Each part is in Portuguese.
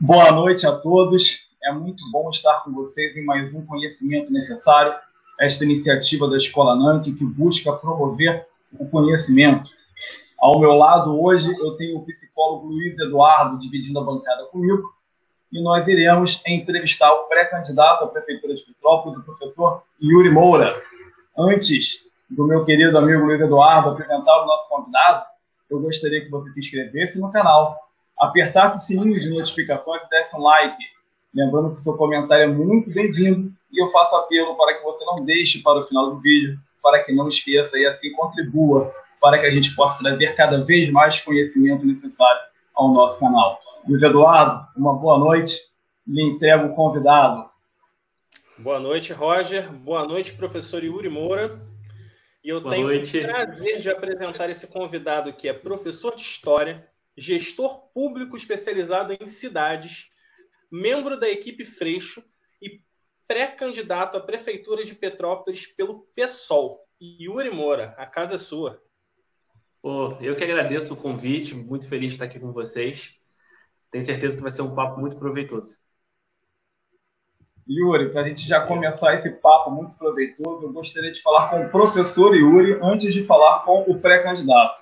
Boa noite a todos. É muito bom estar com vocês em mais um Conhecimento Necessário, esta iniciativa da Escola Nankin que busca promover o conhecimento. Ao meu lado hoje eu tenho o psicólogo Luiz Eduardo dividindo a bancada comigo e nós iremos entrevistar o pré-candidato à Prefeitura de Petrópolis, o professor Yuri Moura. Antes do meu querido amigo Luiz Eduardo apresentar o nosso convidado, eu gostaria que você se inscrevesse no canal, apertasse o sininho de notificações e desse um like. Lembrando que o seu comentário é muito bem-vindo e eu faço apelo para que você não deixe para o final do vídeo, para que não esqueça e assim contribua para que a gente possa trazer cada vez mais conhecimento necessário ao nosso canal. Luiz Eduardo, uma boa noite. Lhe entrego o convidado. Boa noite, Roger. Boa noite, professor Yuri Moura. E eu tenho o prazer de apresentar esse convidado que é professor de História, gestor público especializado em cidades, membro da equipe Freixo e pré-candidato à Prefeitura de Petrópolis pelo PSOL. Yuri Moura, a casa é sua. Eu que agradeço o convite, muito feliz de estar aqui com vocês. Tenho certeza que vai ser um papo muito proveitoso. Yuri, para a gente já começar esse papo muito proveitoso, eu gostaria de falar com o professor Yuri antes de falar com o pré-candidato.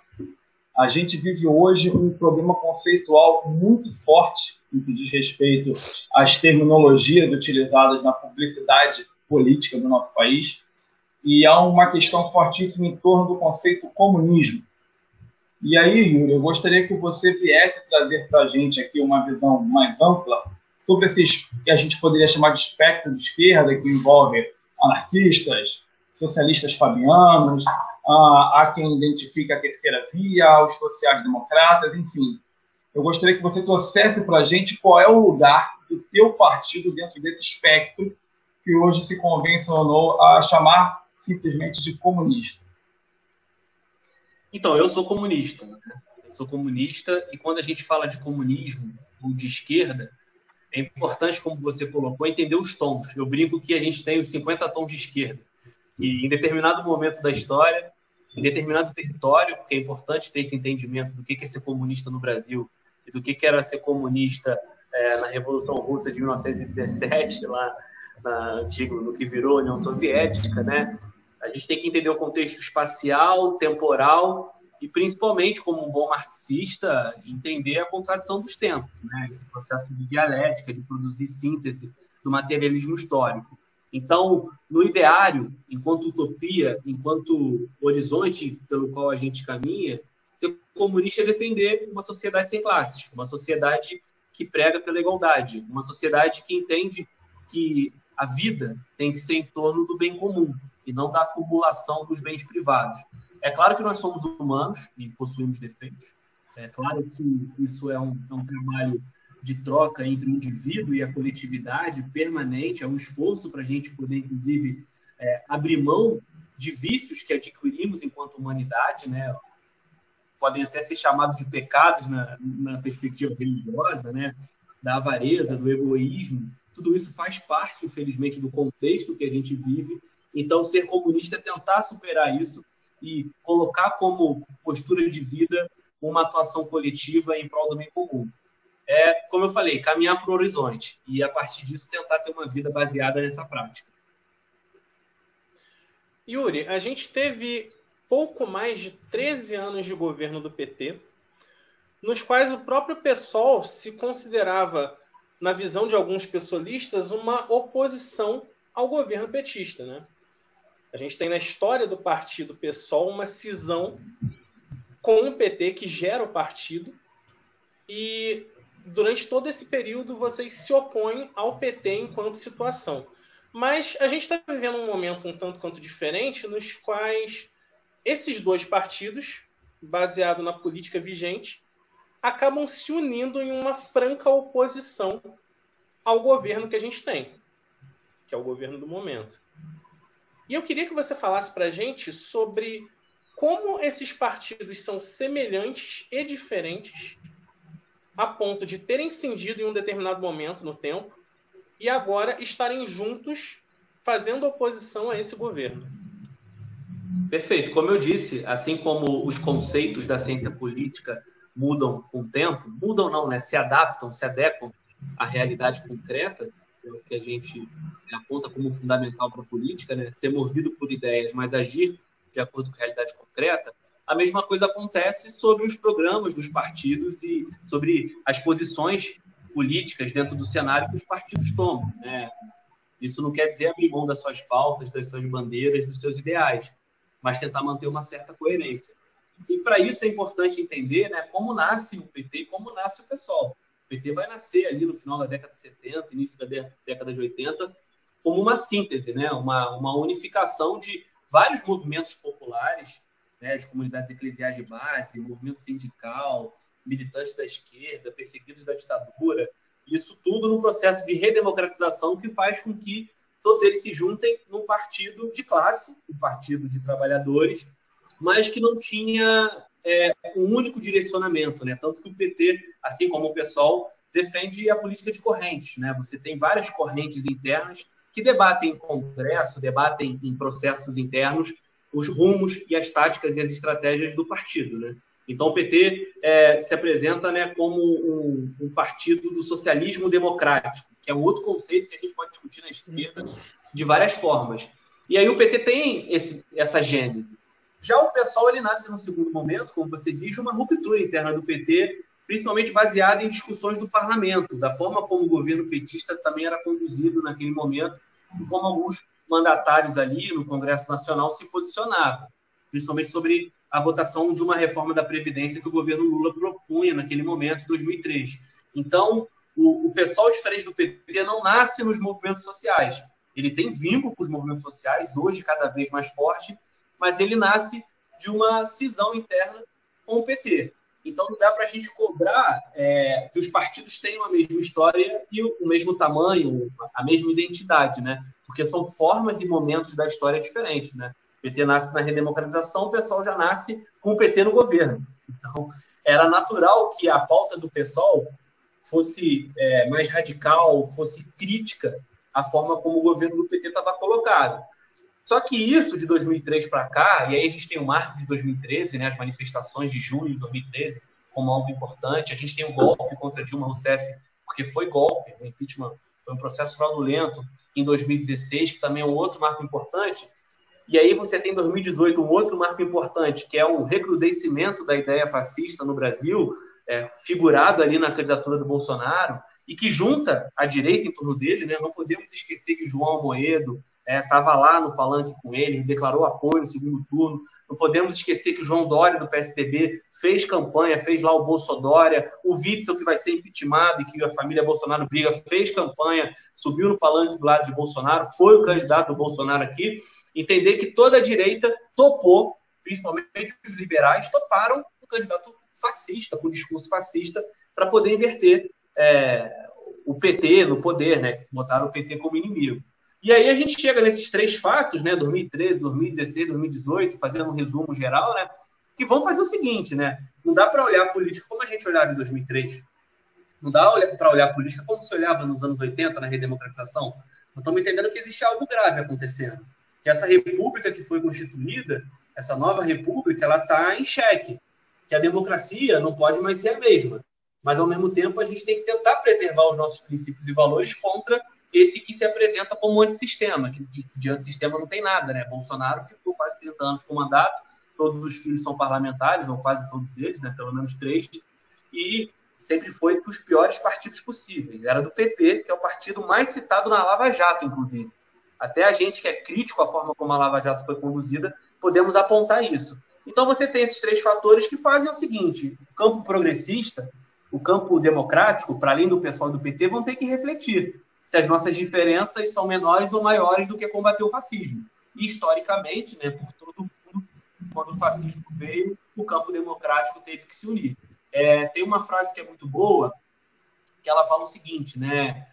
A gente vive hoje um problema conceitual muito forte no que diz respeito às terminologias utilizadas na publicidade política do nosso país, e há uma questão fortíssima em torno do conceito comunismo. E aí, Yuri, eu gostaria que você viesse trazer para a gente aqui uma visão mais ampla sobre esses que a gente poderia chamar de espectro de esquerda, que envolve anarquistas, socialistas fabianos, há quem identifica a terceira via, os sociais-democratas, enfim. Eu gostaria que você trouxesse para a gente qual é o lugar do teu partido dentro desse espectro que hoje se convencionou a chamar simplesmente de comunista. Então, eu sou comunista. Eu sou comunista e quando a gente fala de comunismo ou de esquerda, é importante, como você colocou, entender os tons. Eu brinco que a gente tem os 50 tons de esquerda, que em determinado momento da história, em determinado território, porque é importante ter esse entendimento do que é ser comunista no Brasil e do que era ser comunista na Revolução Russa de 1917, lá no que virou União Soviética, né? A gente tem que entender o contexto espacial, temporal e, principalmente, como um bom marxista, entender a contradição dos tempos, né? Esse processo de dialética, de produzir síntese do materialismo histórico. Então, no ideário, enquanto utopia, enquanto horizonte pelo qual a gente caminha, ser comunista é defender uma sociedade sem classes, uma sociedade que prega pela igualdade, uma sociedade que entende que a vida tem que ser em torno do bem comum e não da acumulação dos bens privados. É claro que nós somos humanos e possuímos defeitos. É claro que isso é um trabalho de troca entre o indivíduo e a coletividade permanente, é um esforço para a gente poder, inclusive, abrir mão de vícios que adquirimos enquanto humanidade, né? Podem até ser chamados de pecados na perspectiva religiosa, né? Da avareza, do egoísmo. Tudo isso faz parte, infelizmente, do contexto que a gente vive. Então, ser comunista é tentar superar isso e colocar como postura de vida uma atuação coletiva em prol do bem comum. Como eu falei, caminhar para o horizonte e, a partir disso, tentar ter uma vida baseada nessa prática. Yuri, a gente teve pouco mais de 13 anos de governo do PT, nos quais o próprio PSOL se considerava, na visão de alguns pessoalistas, uma oposição ao governo petista, né? A gente tem na história do partido PSOL uma cisão com o PT que gera o partido e durante todo esse período vocês se opõem ao PT enquanto situação. Mas a gente está vivendo um momento um tanto quanto diferente nos quais esses dois partidos, baseado na política vigente, acabam se unindo em uma franca oposição ao governo que a gente tem, que é o governo do momento. E eu queria que você falasse para a gente sobre como esses partidos são semelhantes e diferentes a ponto de terem cindido em um determinado momento no tempo e agora estarem juntos fazendo oposição a esse governo. Perfeito. Como eu disse, assim como os conceitos da ciência política mudam com o tempo, mudam não, né? Se adaptam, se adequam a realidade concreta, que é o que a gente aponta como fundamental para a política, né? Ser movido por ideias, mas agir de acordo com a realidade concreta. A mesma coisa acontece sobre os programas dos partidos e sobre as posições políticas dentro do cenário que os partidos tomam, né? Isso não quer dizer abrir mão das suas pautas, das suas bandeiras, dos seus ideais, mas tentar manter uma certa coerência. E para isso é importante entender, né, como nasce o PT e como nasce o PSOL. O PT vai nascer ali no final da década de 70, início da década de 80, como uma síntese, né, uma unificação de vários movimentos populares, né, de comunidades eclesiais de base, movimento sindical, militantes da esquerda, perseguidos da ditadura. Isso tudo num processo de redemocratização que faz com que todos eles se juntem num partido de classe, um partido de trabalhadores, mas que não tinha um único direcionamento, né? Tanto que o PT, assim como o PSOL, defende a política de correntes, né? Você tem várias correntes internas que debatem em congresso, debatem em processos internos os rumos e as táticas e as estratégias do partido, né? Então o PT se apresenta, né, como um partido do socialismo democrático, que é um outro conceito que a gente pode discutir na esquerda de várias formas. E aí o PT tem essa gênese. Já o PSOL, ele nasce no segundo momento, como você diz, uma ruptura interna do PT, principalmente baseada em discussões do parlamento, da forma como o governo petista também era conduzido naquele momento, e como alguns mandatários ali no Congresso Nacional se posicionavam, principalmente sobre a votação de uma reforma da Previdência que o governo Lula propunha naquele momento, em 2003. Então, o PSOL, diferente do PT, não nasce nos movimentos sociais. Ele tem vínculo com os movimentos sociais, hoje cada vez mais forte, mas ele nasce de uma cisão interna com o PT. Então, não dá para a gente cobrar que os partidos tenham a mesma história e o mesmo tamanho, a mesma identidade, né? Porque são formas e momentos da história diferentes, né? O PT nasce na redemocratização, o PSOL já nasce com o PT no governo. Então, era natural que a pauta do PSOL fosse mais radical, fosse crítica à forma como o governo do PT estava colocado. Só que isso de 2003 para cá, e aí a gente tem o marco de 2013, né, as manifestações de junho de 2013 como algo importante, a gente tem o golpe contra Dilma Rousseff, porque foi golpe, o impeachment foi um processo fraudulento em 2016, que também é um outro marco importante. E aí você tem em 2018 um outro marco importante, que é um recrudescimento da ideia fascista no Brasil, figurado ali na candidatura do Bolsonaro, e que junta a direita em torno dele, né? Não podemos esquecer que João Amoedo estava lá no palanque com ele, declarou apoio no segundo turno. Não podemos esquecer que o João Dória, do PSDB, fez campanha, fez lá o Bolsodória, o Witzel, que vai ser impeachmentado e que a família Bolsonaro briga, fez campanha, subiu no palanque do lado de Bolsonaro, foi o candidato do Bolsonaro aqui. Entender que toda a direita topou, principalmente os liberais, toparam um candidato fascista, com discurso fascista, para poder inverter o PT no poder, né? Botaram o PT como inimigo. E aí a gente chega nesses três fatos, né? 2013, 2016, 2018, fazendo um resumo geral, né? Que vão fazer o seguinte, né? Não dá para olhar a política como a gente olhava em 2003. Não dá para olhar a política como se olhava nos anos 80, na redemocratização. Nós estamos entendendo que existe algo grave acontecendo. Que essa república que foi constituída, essa nova república, ela está em xeque. Que a democracia não pode mais ser a mesma. Mas, ao mesmo tempo, a gente tem que tentar preservar os nossos princípios e valores contra esse que se apresenta como antissistema, que de antissistema não tem nada, né? Bolsonaro ficou quase 30 anos com mandato, todos os filhos são parlamentares, ou quase todos eles, né? Pelo menos 3, e sempre foi dos piores partidos possíveis. Era do PP, que é o partido mais citado na Lava Jato, inclusive. Até a gente que é crítico à forma como a Lava Jato foi conduzida, podemos apontar isso. Então você tem esses três fatores que fazem o seguinte: o campo progressista, o campo democrático, para além do pessoal do PT, vão ter que refletir se as nossas diferenças são menores ou maiores do que combater o fascismo. E, historicamente, né, por todo mundo, quando o fascismo veio, o campo democrático teve que se unir. Tem uma frase que é muito boa, que ela fala o seguinte, né?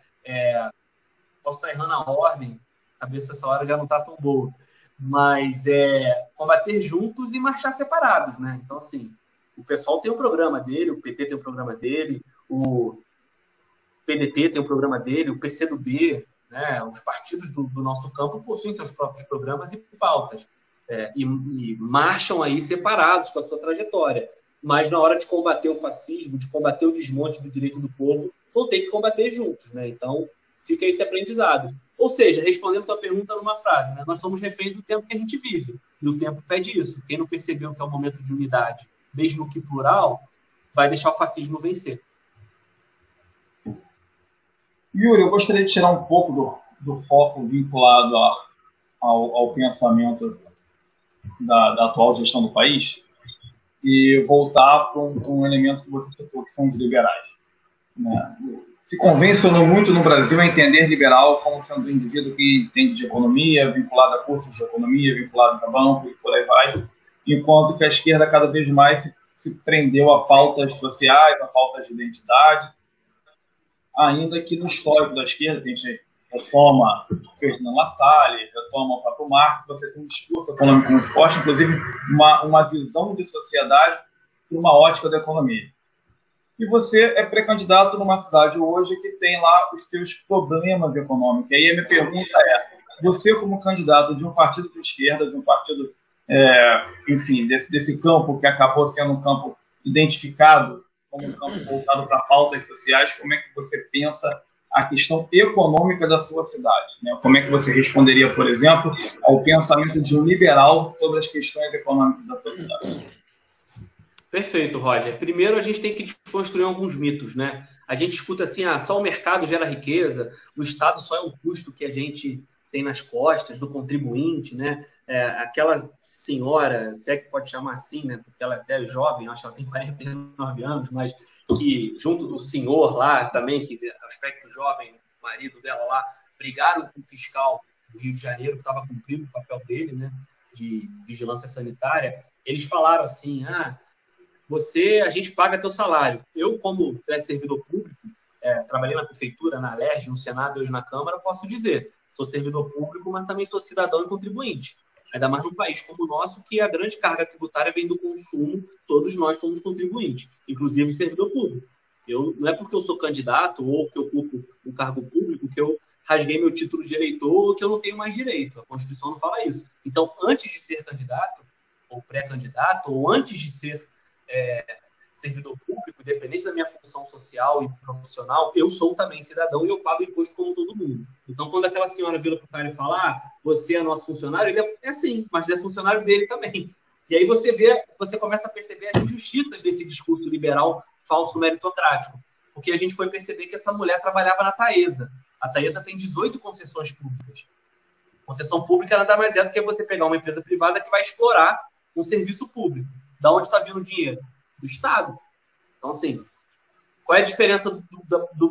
Posso estar errando a ordem, a cabeça essa hora já não está tão boa, mas combater juntos e marchar separados, né? Então, assim, o pessoal tem um programa dele, o PT tem um programa dele, o PDT tem um programa dele, o PCdoB, né? Os partidos do nosso campo possuem seus próprios programas e pautas, e marcham aí separados com a sua trajetória. Mas na hora de combater o fascismo, de combater o desmonte do direito do povo, vão ter que combater juntos, né? Então, fica esse aprendizado. Ou seja, respondendo a tua pergunta numa frase, né? Nós somos reféns do tempo que a gente vive, e o tempo pede isso. Quem não percebeu que é um momento de unidade, mesmo que plural, vai deixar o fascismo vencer. Yuri, eu gostaria de tirar um pouco do foco vinculado ao pensamento da atual gestão do país e voltar para um elemento que você citou, que são os liberais, né? Se convencionou muito no Brasil a entender liberal como sendo um indivíduo que entende de economia, vinculado a cursos de economia, vinculado a banco e por aí vai, enquanto que a esquerda cada vez mais se prendeu a pautas sociais, a pautas de identidade, ainda que no histórico da esquerda, a gente retoma Ferdinand Lassalle, retoma o próprio Marx, você tem um discurso econômico muito forte, inclusive uma visão de sociedade por uma ótica da economia. E você é pré-candidato numa cidade hoje que tem lá os seus problemas econômicos. E aí a minha pergunta é, você como candidato de um partido de esquerda, de um partido, enfim, desse campo que acabou sendo um campo identificado como um campo voltado para pautas sociais, como é que você pensa a questão econômica da sua cidade, né? Como é que você responderia, por exemplo, ao pensamento de um liberal sobre as questões econômicas da sua cidade? Perfeito, Roger. Primeiro, a gente tem que desconstruir alguns mitos, né? A gente escuta assim, só o mercado gera riqueza, o Estado só é um custo que a gente tem nas costas do contribuinte, né? Aquela senhora, se é que pode chamar assim, né? Porque ela é até jovem, acho que ela tem 49 anos, mas que junto do senhor lá também, que aspecto jovem, o marido dela lá, brigaram com o fiscal do Rio de Janeiro, que estava cumprindo o papel dele, né? De vigilância sanitária. Eles falaram assim, a gente paga teu salário. Eu, como servidor público, trabalhei na prefeitura, na Alerj, no Senado e hoje na Câmara, posso dizer, sou servidor público, mas também sou cidadão e contribuinte. Ainda mais num país como o nosso, que a grande carga tributária vem do consumo, todos nós somos contribuintes, inclusive servidor público. Não é porque eu sou candidato ou que eu ocupo um cargo público que eu rasguei meu título de eleitor ou que eu não tenho mais direito. A Constituição não fala isso. Então, antes de ser candidato, ou pré-candidato, ou antes de ser servidor público, independente da minha função social e profissional, eu sou também cidadão e eu pago imposto como todo mundo. Então, quando aquela senhora vira para o cara e fala, você é nosso funcionário, ele é sim, mas é funcionário dele também. E aí você começa a perceber as injustiças desse discurso liberal falso meritocrático, porque a gente foi perceber que essa mulher trabalhava na Taesa. A Taesa tem 18 concessões públicas. Concessão pública nada mais é do que você pegar uma empresa privada que vai explorar um serviço público. Da onde está vindo o dinheiro? Do Estado. Então, assim, qual é a diferença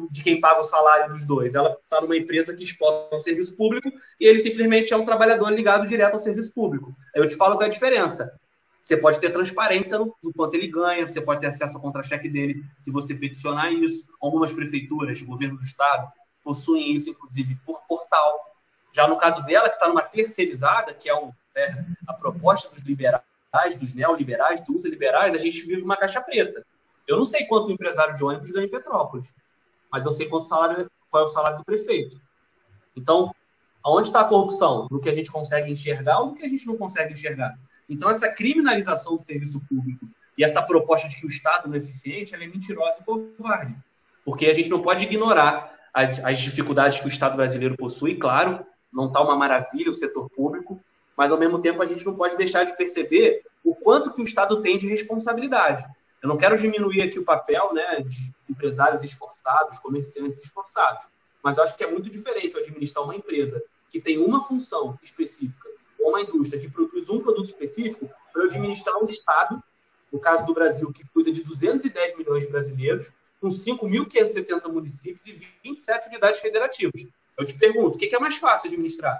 de quem paga o salário dos dois? Ela está numa empresa que explora um serviço público e ele simplesmente é um trabalhador ligado direto ao serviço público. Aí eu te falo qual é a diferença. Você pode ter transparência no quanto ele ganha, você pode ter acesso ao contra-cheque dele se você peticionar isso. Algumas prefeituras, governo do Estado, possuem isso, inclusive, por portal. Já no caso dela, que está numa terceirizada, que é a proposta dos liberais, dos neoliberais, dos ultraliberais, a gente vive uma caixa preta. Eu não sei quanto o empresário de ônibus ganha em Petrópolis, mas eu sei qual é o salário do prefeito. Então, aonde está a corrupção? No que a gente consegue enxergar ou no que a gente não consegue enxergar? Então, essa criminalização do serviço público e essa proposta de que o Estado não é eficiente, ela é mentirosa e covarde. Porque a gente não pode ignorar as dificuldades que o Estado brasileiro possui. Claro, não está uma maravilha o setor público, mas, ao mesmo tempo, a gente não pode deixar de perceber o quanto que o Estado tem de responsabilidade. Eu não quero diminuir aqui o papel, né, de empresários esforçados, comerciantes esforçados, mas eu acho que é muito diferente eu administrar uma empresa que tem uma função específica ou uma indústria que produz um produto específico para eu administrar um Estado, no caso do Brasil, que cuida de 210 milhões de brasileiros, com 5.570 municípios e 27 unidades federativas. Eu te pergunto, o que é mais fácil administrar?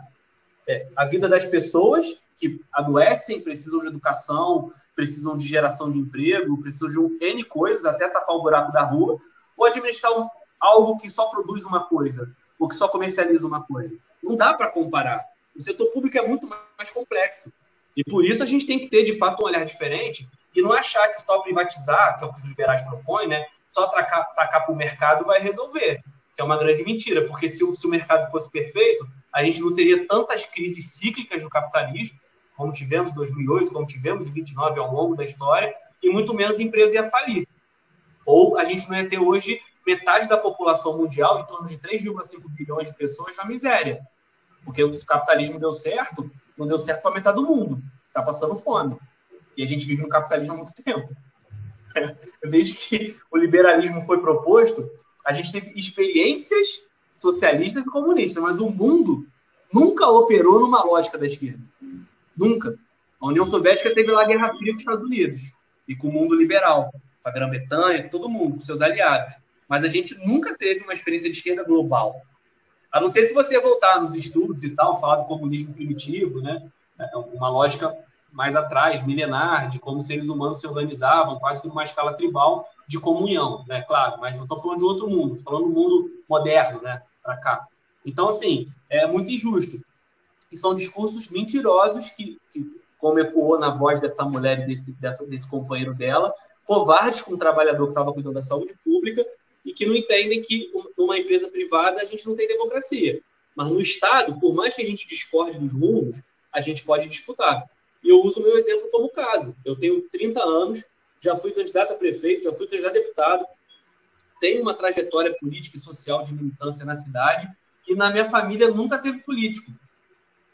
A vida das pessoas que adoecem, precisam de educação, precisam de geração de emprego, precisam de N coisas, até tapar o buraco da rua, ou administrar algo que só produz uma coisa, ou que só comercializa uma coisa. Não dá para comparar. O setor público é muito mais complexo. E por isso a gente tem que ter, de fato, um olhar diferente e não achar que só privatizar, que é o que os liberais propõem, né, só tacar para o mercado vai resolver, que é uma grande mentira, porque se o mercado fosse perfeito, a gente não teria tantas crises cíclicas do capitalismo, como tivemos em 2008, como tivemos em 29 ao longo da história, e muito menos a empresa ia falir. Ou a gente não ia ter hoje metade da população mundial, em torno de 3,5 bilhões de pessoas, na miséria. Porque o capitalismo deu certo, não deu certo para metade do mundo. Está passando fome. E a gente vive no capitalismo há muito tempo. Desde que o liberalismo foi proposto, a gente teve experiências socialistas e comunistas, mas o mundo nunca operou numa lógica da esquerda. Nunca. A União Soviética teve lá a Guerra Fria com os Estados Unidos e com o mundo liberal, com a Grã-Bretanha, com todo mundo, com seus aliados. Mas a gente nunca teve uma experiência de esquerda global. A não ser se você voltar nos estudos e tal, falar do comunismo primitivo, né? Uma lógica mais atrás, milenar, de como os seres humanos se organizavam, quase que numa escala tribal de comunhão, né? Claro, mas não estou falando de outro mundo, estou falando do mundo moderno, né? Para cá. Então, assim, é muito injusto. E são discursos mentirosos que como ecoou na voz dessa mulher e desse companheiro dela, covardes com o trabalhador que estava cuidando da saúde pública e que não entendem que numa empresa privada a gente não tem democracia. Mas no Estado, por mais que a gente discorde dos rumos, a gente pode disputar. E eu uso o meu exemplo como caso. Eu tenho 30 anos, já fui candidato a prefeito, já fui candidato a deputado, tenho uma trajetória política e social de militância na cidade e na minha família nunca teve político.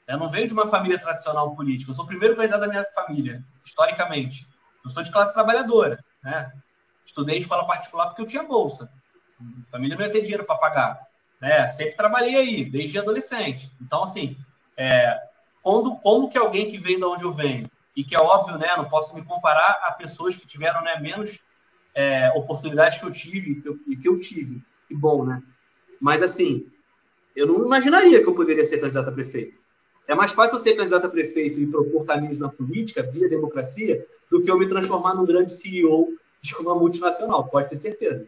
Eu não venho de uma família tradicional política. Eu sou o primeiro candidato da minha família, historicamente. Eu sou de classe trabalhadora, né? Estudei em escola particular porque eu tinha bolsa. A família não ia ter dinheiro para pagar, né? Sempre trabalhei aí, desde adolescente. Então, assim, como que alguém que vem de onde eu venho, e que é óbvio, né? Não posso me comparar a pessoas que tiveram, né, menos oportunidades que eu tive e que eu tive. Que bom, né? Mas, assim, eu não imaginaria que eu poderia ser candidato a prefeito. É mais fácil eu ser candidato a prefeito e propor caminhos na política, via democracia, do que eu me transformar num grande CEO de uma multinacional, pode ter certeza.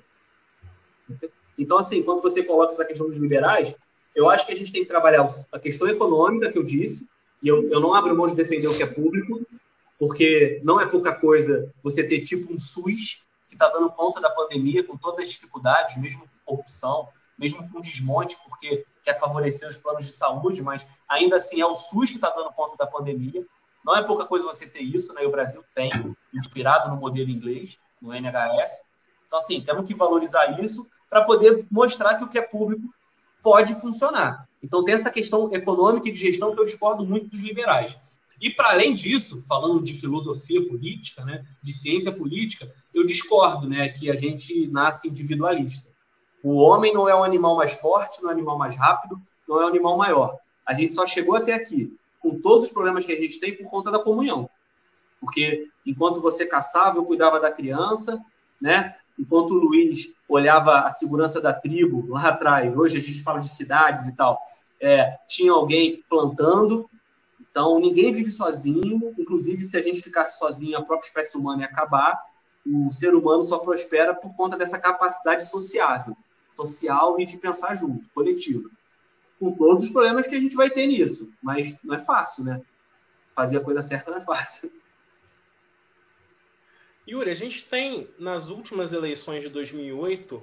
Então, assim, quando você coloca essa questão dos liberais, eu acho que a gente tem que trabalhar a questão econômica, que eu disse, e eu não abro mão de defender o que é público, porque não é pouca coisa você ter tipo um SUS que está dando conta da pandemia, com todas as dificuldades, mesmo com corrupção, mesmo com desmonte, porque quer favorecer os planos de saúde, mas ainda assim é o SUS que está dando conta da pandemia. Não é pouca coisa você ter isso, né? O Brasil tem, inspirado no modelo inglês, no NHS. Então, assim, temos que valorizar isso para poder mostrar que o que é público pode funcionar. Então, tem essa questão econômica e de gestão que eu discordo muito dos liberais. E, para além disso, falando de filosofia política, né, de ciência política, eu discordo, né, que a gente nasce individualista. O homem não é o animal mais forte, não é o animal mais rápido, não é o animal maior. A gente só chegou até aqui com todos os problemas que a gente tem por conta da comunhão. Porque enquanto você caçava, eu cuidava da criança, né? Enquanto o Luiz olhava a segurança da tribo lá atrás, hoje a gente fala de cidades e tal, tinha alguém plantando. Então, ninguém vive sozinho. Inclusive, se a gente ficasse sozinho, a própria espécie humana ia acabar. O ser humano só prospera por conta dessa capacidade social e de pensar junto, coletivo. Com todos os problemas que a gente vai ter nisso. Mas não é fácil, né? Fazer a coisa certa não é fácil. Yuri, a gente tem, nas últimas eleições de 2008,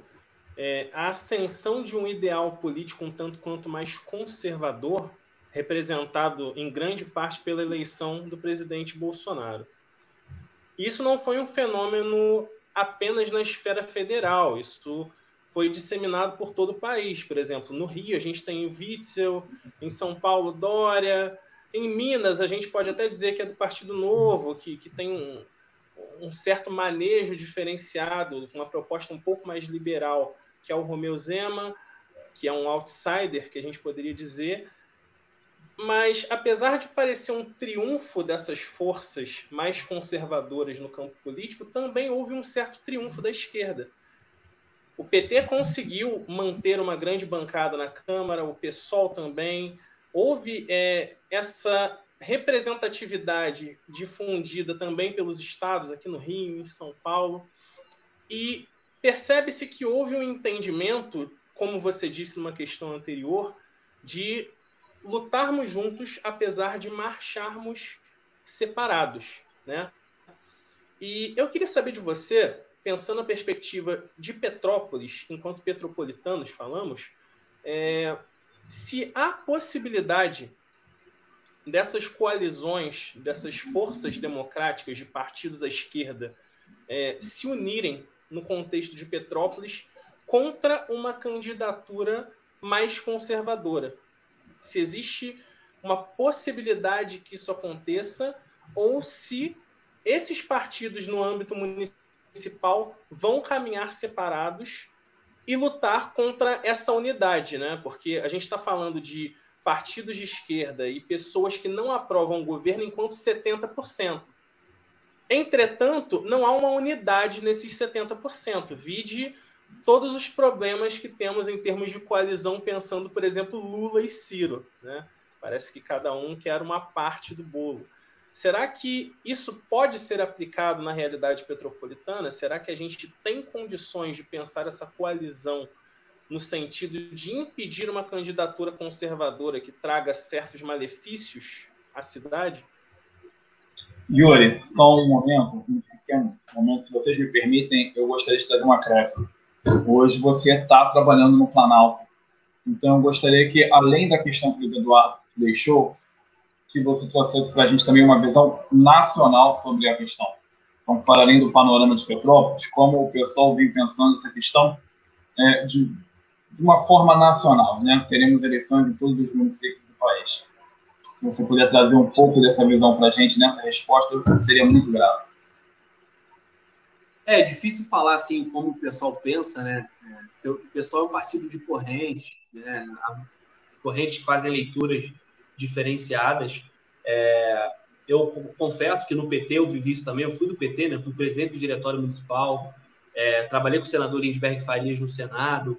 a ascensão de um ideal político um tanto quanto mais conservador, representado em grande parte pela eleição do presidente Bolsonaro. Isso não foi um fenômeno apenas na esfera federal, isso foi disseminado por todo o país. Por exemplo, no Rio a gente tem o Witzel, em São Paulo Dória, em Minas a gente pode até dizer que é do Partido Novo, que tem um certo manejo diferenciado, uma proposta um pouco mais liberal, que é o Romeu Zema, que é um outsider, que a gente poderia dizer. Mas, apesar de parecer um triunfo dessas forças mais conservadoras no campo político, também houve um certo triunfo da esquerda. O PT conseguiu manter uma grande bancada na Câmara, o PSOL também. Houve essa representatividade difundida também pelos estados, aqui no Rio, em São Paulo. E percebe-se que houve um entendimento, como você disse numa questão anterior, de lutarmos juntos, apesar de marcharmos separados, né? E eu queria saber de você, pensando na perspectiva de Petrópolis, enquanto petropolitanos falamos, se há possibilidade dessas coalizões, dessas forças democráticas de partidos à esquerda se unirem no contexto de Petrópolis contra uma candidatura mais conservadora. Se existe uma possibilidade que isso aconteça, ou se esses partidos no âmbito municipal vão caminhar separados e lutar contra essa unidade, né? Porque a gente está falando de partidos de esquerda e pessoas que não aprovam o governo enquanto 70%. Entretanto, não há uma unidade nesses 70%. Vide todos os problemas que temos em termos de coalizão, pensando, por exemplo, Lula e Ciro, né? Parece que cada um quer uma parte do bolo. Será que isso pode ser aplicado na realidade petropolitana? Será que a gente tem condições de pensar essa coalizão no sentido de impedir uma candidatura conservadora que traga certos malefícios à cidade? Yuri, só um pequeno momento, se vocês me permitem, eu gostaria de trazer uma acréscimo. Hoje você está trabalhando no Planalto, então eu gostaria que, além da questão que o Eduardo deixou, que você trouxesse para a gente também uma visão nacional sobre a questão. Então, para além do panorama de Petrópolis, como o pessoal vem pensando essa questão de uma forma nacional, né? Teremos eleições em todos os municípios do país. Se você puder trazer um pouco dessa visão para a gente nessa resposta, seria muito grato. É difícil falar assim como o pessoal pensa, né? O pessoal é um partido de correntes, né? Correntes que fazem leituras diferenciadas. Eu confesso que no PT eu vivi isso também. Eu fui do PT, né? Fui presidente do diretório municipal, trabalhei com o senador Lindbergh Farias no Senado,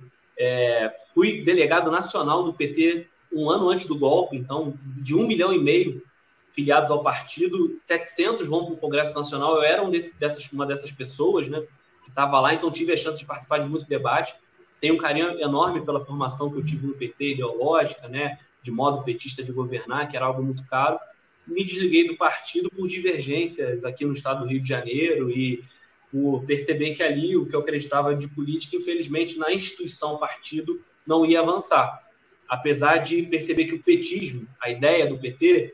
fui delegado nacional do PT um ano antes do golpe, então de 1,5 milhão filiados ao partido, 700 vão para o Congresso Nacional. Eu era uma dessas pessoas, né, que estava lá, então tive a chance de participar de muitos debates. Tenho um carinho enorme pela formação que eu tive no PT, ideológica, né, de modo petista de governar, que era algo muito caro. Me desliguei do partido por divergências aqui no estado do Rio de Janeiro e por perceber que ali o que eu acreditava de política, infelizmente, na instituição partido, não ia avançar. Apesar de perceber que o petismo, a ideia do PT,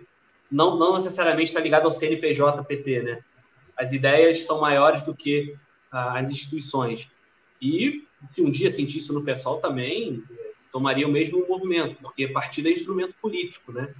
não necessariamente está ligada ao CNPJ-PT, né? As ideias são maiores do que as instituições. E se um dia sentir isso no pessoal também, tomaria o mesmo movimento, porque partido é instrumento político, né?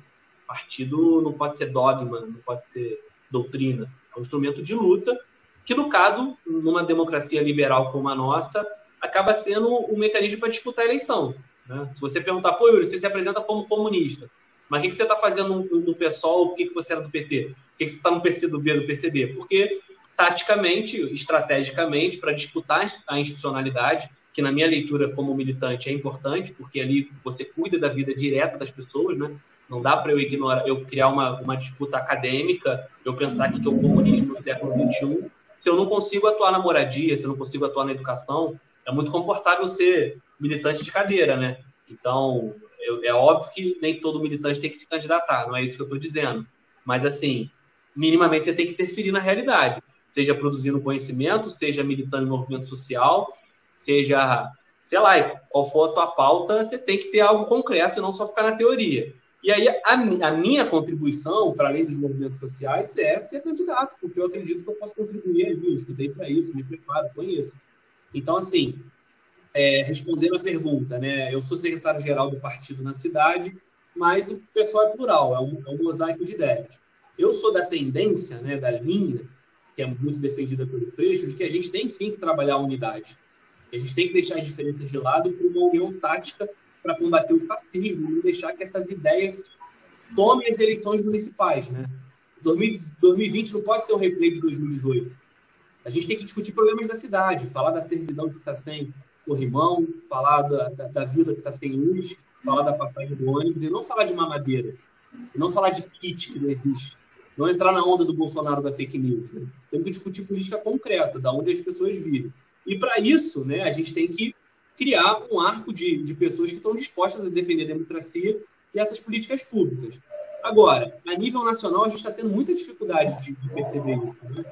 Partido não pode ser dogma, não pode ser doutrina. É um instrumento de luta que, no caso, numa democracia liberal como a nossa, acaba sendo um mecanismo para disputar a eleição, né? Se você perguntar, pô, Yuri, você se apresenta como comunista, mas o que você está fazendo no PSOL? Por que você era do PT? Por que você está no PCdoB, do PCB? Porque, taticamente, estrategicamente, para disputar a institucionalidade, que na minha leitura como militante é importante, porque ali você cuida da vida direta das pessoas, né? Não dá para eu criar uma disputa acadêmica, eu pensar que é o comunismo no século XXI, se eu não consigo atuar na moradia, se eu não consigo atuar na educação. É muito confortável ser militante de cadeira, né? Então, é óbvio que nem todo militante tem que se candidatar, não é isso que eu estou dizendo. Mas, assim, minimamente você tem que interferir na realidade, seja produzindo conhecimento, seja militando em movimento social, seja, sei lá, qual for a tua pauta, você tem que ter algo concreto e não só ficar na teoria. E aí, a minha contribuição, para além dos movimentos sociais, é ser candidato, porque eu acredito que eu posso contribuir, eu estudei para isso, me preparo, conheço. Então, assim, respondendo a pergunta, né? Eu sou secretário-geral do partido na cidade, mas o pessoal é plural, é um mosaico de ideias. Eu sou da tendência, né, da linha, que é muito defendida pelo trecho, de que a gente tem sim que trabalhar a unidade. A gente tem que deixar as diferenças de lado para uma união tática para combater o fascismo, não deixar que essas ideias tomem as eleições municipais, né? 2020 não pode ser um replay de 2018. A gente tem que discutir problemas da cidade, falar da servidão que está sem corrimão, falar da vila que está sem luz, falar da papai do ônibus, e não falar de mamadeira, não falar de kit que não existe, não entrar na onda do Bolsonaro da fake news, né? Temos que discutir política concreta, da onde as pessoas vivem. E para isso, né, a gente tem que criar um arco de pessoas que estão dispostas a defender a democracia e essas políticas públicas. Agora, a nível nacional, a gente está tendo muita dificuldade de perceber isso, né?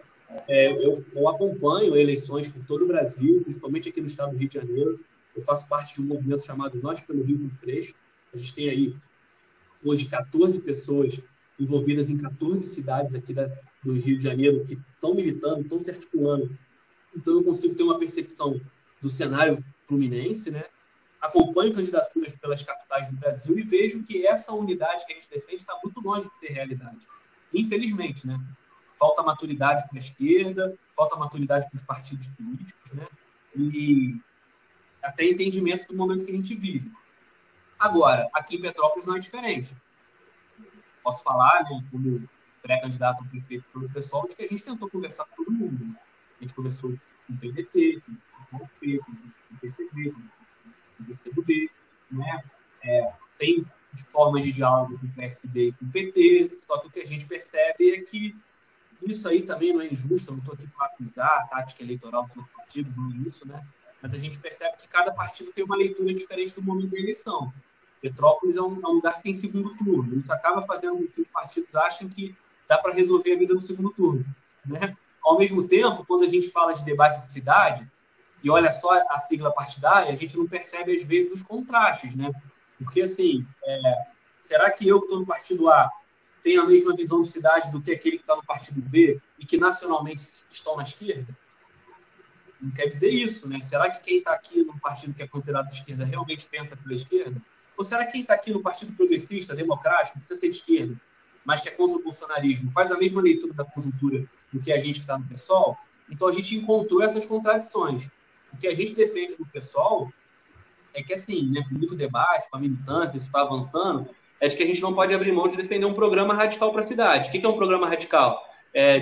Eu acompanho eleições por todo o Brasil, principalmente aqui no estado do Rio de Janeiro. Eu faço parte de um movimento chamado Nós pelo Rio com Trecho. A gente tem aí, hoje, 14 pessoas envolvidas em 14 cidades aqui do Rio de Janeiro que estão militando, estão se articulando. Então, eu consigo ter uma percepção do cenário fluminense, né? Acompanho candidaturas pelas capitais do Brasil e vejo que essa unidade que a gente defende está muito longe de ser realidade. Infelizmente, né? Falta maturidade para a esquerda, falta maturidade para os partidos políticos, né? E até entendimento do momento que a gente vive. Agora, aqui em Petrópolis não é diferente. Posso falar, né, como pré-candidato ao prefeito pelo pessoal, de que a gente tentou conversar com todo mundo. Né? A gente conversou com o PDT, com o PSB, com o PCB, com o PCdoB, né? Tem formas de diálogo com o PSD e com o PT, só que o que a gente percebe é que isso aí também não é injusto, eu não estou aqui para acusar a tática eleitoral dos outros partidos, não é isso, né? Mas a gente percebe que cada partido tem uma leitura diferente do momento da eleição. Petrópolis é um lugar que tem segundo turno. Isso acaba fazendo com que os partidos achem que dá para resolver a vida no segundo turno, né? Ao mesmo tempo, quando a gente fala de debate de cidade, e olha só a sigla partidária, a gente não percebe, às vezes, os contrastes, né? Porque, assim, será que eu que estou no partido A tenho a mesma visão de cidade do que aquele que está no partido B e que nacionalmente estão na esquerda? Não quer dizer isso, né? Será que quem está aqui no partido que é considerado de esquerda realmente pensa pela esquerda? Ou será que quem está aqui no partido progressista, democrático, precisa ser de esquerda, mas que é contra o bolsonarismo, faz a mesma leitura da conjuntura do que a gente que está no PSOL? Então a gente encontrou essas contradições. O que a gente defende no PSOL é que, assim, né, com muito debate, com a militância, isso está avançando, é de que a gente não pode abrir mão de defender um programa radical para a cidade. O que é um programa radical?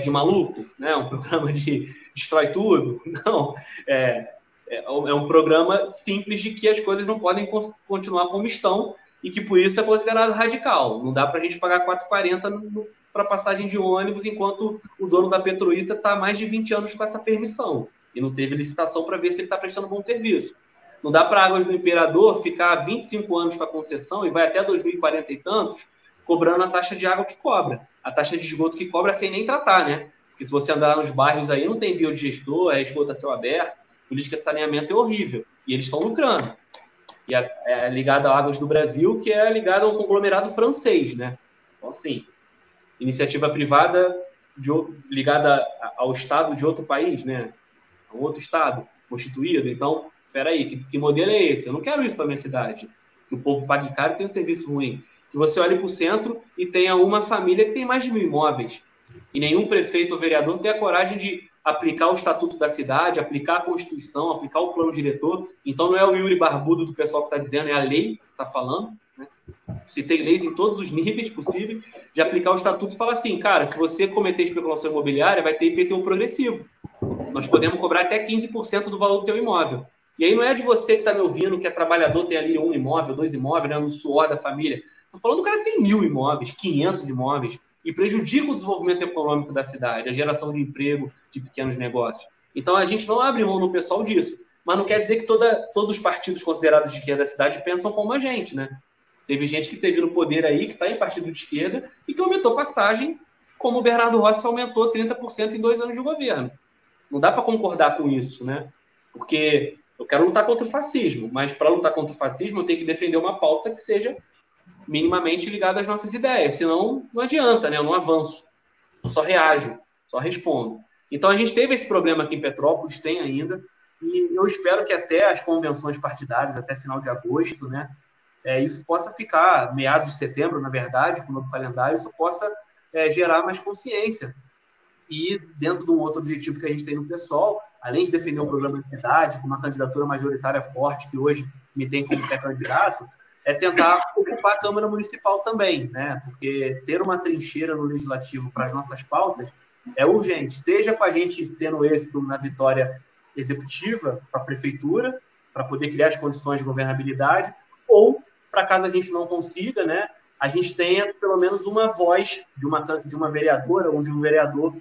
De maluco? Né? Um programa de destrói tudo? Não. É um programa simples de que as coisas não podem continuar como estão e que, por isso, é considerado radical. Não dá para a gente pagar 4,40 para passagem de ônibus enquanto o dono da Petroíta está há mais de 20 anos com essa permissão e não teve licitação para ver se ele está prestando bom serviço. Não dá para Águas do Imperador ficar 25 anos com a concessão e vai até 2040 e tantos cobrando a taxa de água que cobra. A taxa de esgoto que cobra sem nem tratar, né? Porque se você andar nos bairros aí, não tem biodigestor, é esgoto a céu aberto, política de saneamento é horrível. E eles estão lucrando. E é ligado a Águas do Brasil, que é ligado a um conglomerado francês, né? Então, assim, iniciativa privada ligada ao Estado de outro país, né? A um outro Estado constituído. Então, peraí, que modelo é esse? Eu não quero isso para minha cidade. Que o povo pague caro e tenha um serviço ruim. Que você olhe para o centro e tenha uma família que tem mais de 1.000 imóveis. E nenhum prefeito ou vereador tem a coragem de aplicar o estatuto da cidade, aplicar a Constituição, aplicar o plano diretor. Então não é o Yuri Barbudo do pessoal que está dizendo, é a lei que está falando. Né? Você tem leis em todos os níveis possíveis de aplicar o estatuto e falar assim, cara, se você cometer especulação imobiliária, vai ter IPTU progressivo. Nós podemos cobrar até 15% do valor do teu imóvel. E aí não é de você que está me ouvindo, que é trabalhador, tem ali 1 imóvel, 2 imóveis, né, no suor da família. Estou falando do cara que tem 1.000 imóveis, 500 imóveis, e prejudica o desenvolvimento econômico da cidade, a geração de emprego de pequenos negócios. Então, a gente não abre mão no pessoal disso. Mas não quer dizer que todos os partidos considerados de esquerda da cidade pensam como a gente, né? Teve gente que teve no poder aí, que está em partido de esquerda, e que aumentou passagem, como o Bernardo Rossi aumentou 30% em 2 anos de governo. Não dá para concordar com isso, né? Porque eu quero lutar contra o fascismo, mas para lutar contra o fascismo eu tenho que defender uma pauta que seja minimamente ligada às nossas ideias, senão não adianta, né? Eu não avanço, eu só reajo, só respondo. Então a gente teve esse problema aqui em Petrópolis, tem ainda, e eu espero que até as convenções partidárias, até final de agosto, né, isso possa ficar, meados de setembro, na verdade, com o novo calendário, isso possa gerar mais consciência. E dentro de um outro objetivo que a gente tem no PSOL, além de defender um programa de cidade, com uma candidatura majoritária forte, que hoje me tem como pré-candidato, é tentar ocupar a Câmara Municipal também, né? Porque ter uma trincheira no Legislativo para as nossas pautas é urgente, seja para a gente tendo êxito na vitória executiva para a Prefeitura, para poder criar as condições de governabilidade, ou para caso a gente não consiga, né, a gente tenha pelo menos uma voz de uma vereadora ou de um vereador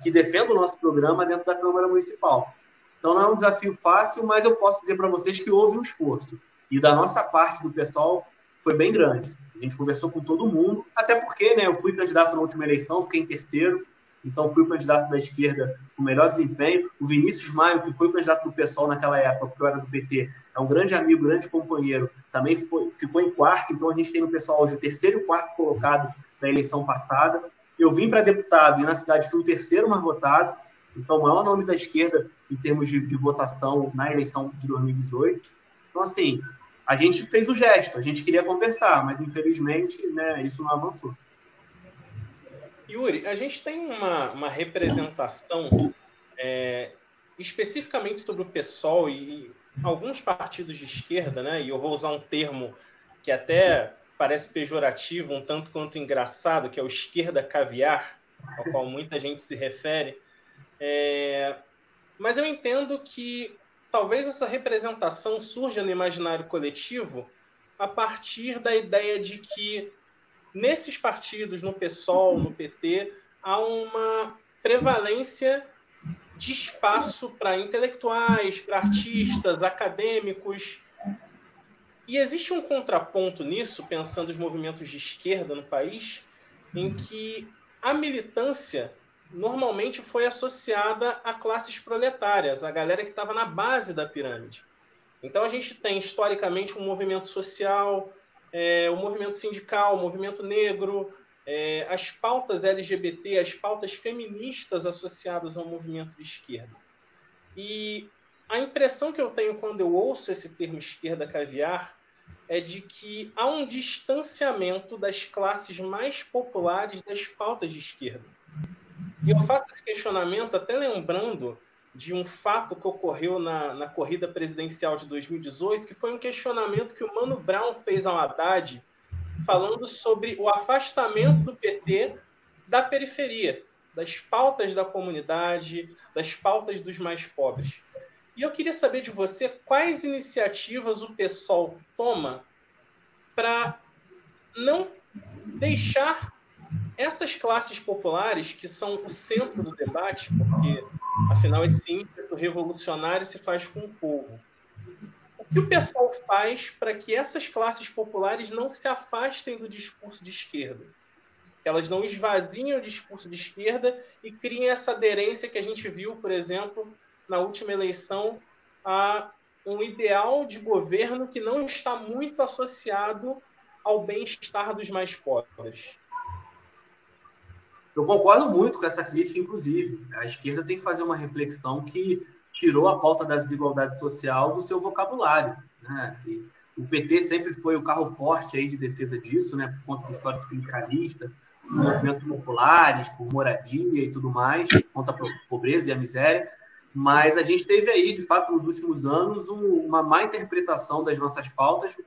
que defenda o nosso programa dentro da Câmara Municipal. Então não é um desafio fácil, mas eu posso dizer para vocês que houve um esforço. E da nossa parte, do pessoal, foi bem grande. A gente conversou com todo mundo, até porque, né, eu fui candidato na última eleição, fiquei em terceiro, então fui o candidato da esquerda com o melhor desempenho. O Vinícius Maio, que foi o candidato do PSOL naquela época, porque eu era do PT, é um grande amigo, grande companheiro, também ficou em quarto, então a gente tem no PSOL hoje o terceiro e o quarto colocado da eleição passada. Eu vim para deputado e na cidade fui o terceiro mais votado, Então, o maior nome da esquerda em termos de votação na eleição de 2018. Então, assim, a gente fez o gesto, a gente queria conversar, mas, infelizmente, né, isso não avançou. Yuri, a gente tem uma representação especificamente sobre o PSOL e alguns partidos de esquerda, né? E eu vou usar um termo que até parece pejorativo, um tanto quanto engraçado, que é o esquerda caviar, ao qual muita gente se refere. Mas eu entendo que talvez essa representação surja no imaginário coletivo a partir da ideia de que nesses partidos, no PSOL, no PT, há uma prevalência de espaço para intelectuais, para artistas, acadêmicos. E existe um contraponto nisso, pensando os movimentos de esquerda no país, em que a militância normalmente foi associada a classes proletárias, a galera que estava na base da pirâmide. Então a gente tem, historicamente, um movimento social, o movimento sindical, o movimento negro, as pautas LGBT, as pautas feministas associadas ao movimento de esquerda. E a impressão que eu tenho quando eu ouço esse termo esquerda caviar é de que há um distanciamento das classes mais populares das pautas de esquerda. E eu faço esse questionamento até lembrando de um fato que ocorreu na corrida presidencial de 2018, que foi um questionamento que o Mano Brown fez ao Haddad, falando sobre o afastamento do PT da periferia, das pautas da comunidade, das pautas dos mais pobres. E eu queria saber de você quais iniciativas o PSOL toma para não deixar essas classes populares, que são o centro do debate, porque, afinal, esse ímpeto revolucionário se faz com o povo. O que o PSOL faz para que essas classes populares não se afastem do discurso de esquerda? Que elas não esvaziem o discurso de esquerda e criem essa aderência que a gente viu, por exemplo, na última eleição, a um ideal de governo que não está muito associado ao bem-estar dos mais pobres. Eu concordo muito com essa crítica, inclusive. A esquerda tem que fazer uma reflexão que tirou a pauta da desigualdade social do seu vocabulário, né? E o PT sempre foi o carro forte aí de defesa disso, né? Por conta do histórico sindicalista, dos movimentos populares, por moradia e tudo mais, contra a pobreza e a miséria. Mas a gente teve aí, de fato, nos últimos anos, uma má interpretação das nossas pautas,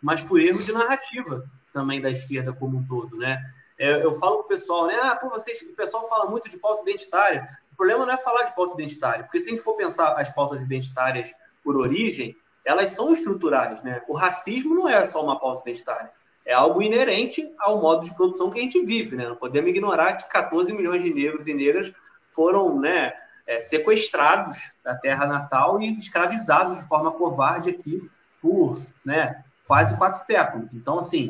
mas por erro de narrativa também da esquerda como um todo, né? Eu falo pro pessoal, né? O pessoal fala muito de pauta identitária. O problema não é falar de pauta identitária, porque se a gente for pensar as pautas identitárias por origem, elas são estruturais, né? O racismo não é só uma pauta identitária, é algo inerente ao modo de produção que a gente vive, né? Não podemos ignorar que 14 milhões de negros e negras foram, né, sequestrados da terra natal e escravizados de forma covarde aqui por, né, quase 4 séculos. Então, assim,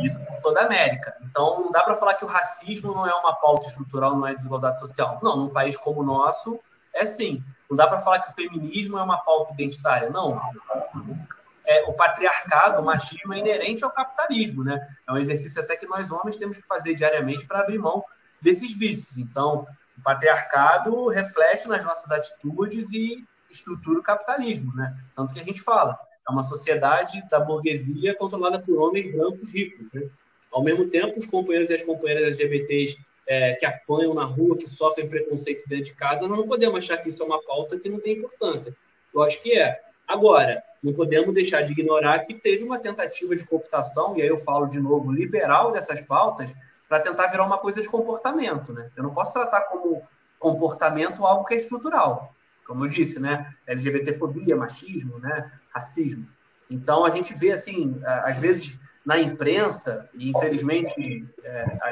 isso por toda a América. Então, não dá para falar que o racismo não é uma pauta estrutural, não é desigualdade social. Não, num país como o nosso, é sim. Não dá para falar que o feminismo é uma pauta identitária. Não. O patriarcado, o machismo é inerente ao capitalismo, né? É um exercício até que nós homens temos que fazer diariamente para abrir mão desses vícios. Então, o patriarcado reflete nas nossas atitudes e estrutura o capitalismo, né? Tanto que a gente fala, é uma sociedade da burguesia controlada por homens brancos ricos, né? Ao mesmo tempo, os companheiros e as companheiras LGBTs que apanham na rua, que sofrem preconceito dentro de casa, nós não podemos achar que isso é uma pauta que não tem importância. Eu acho que é. Agora, não podemos deixar de ignorar que teve uma tentativa de cooptação, e aí eu falo de novo, liberal dessas pautas, para tentar virar uma coisa de comportamento, né? Eu não posso tratar como comportamento algo que é estrutural. Como eu disse, né? LGBTfobia, machismo, né? Racismo. Então, a gente vê, assim, às vezes, na imprensa, e infelizmente